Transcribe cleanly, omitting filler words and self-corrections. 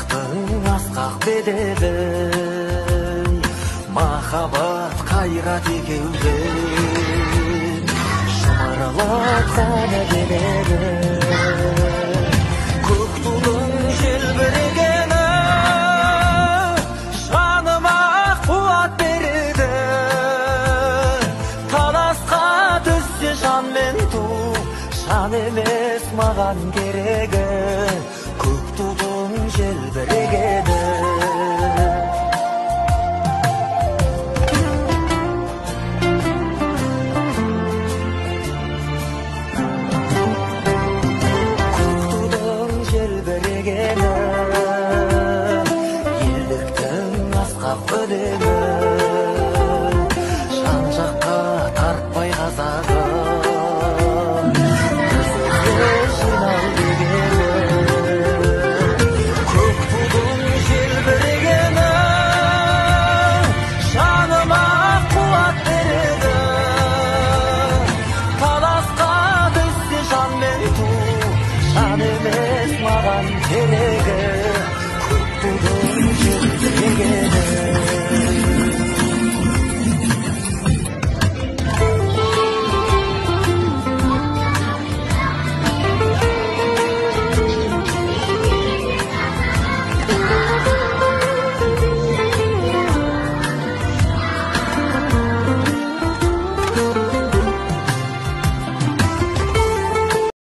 елдіктің асқақ бедері, махаббат қайрат екеуден шымырлатқаны келеді. Көк тудың желбірегені жаныма қуат береді. Таласқа түссе жан мен ту, жан емес маған керегі. Көк тудың желбірегені. Көк тудың желбірегені, елдіктің асқақ өлеңі.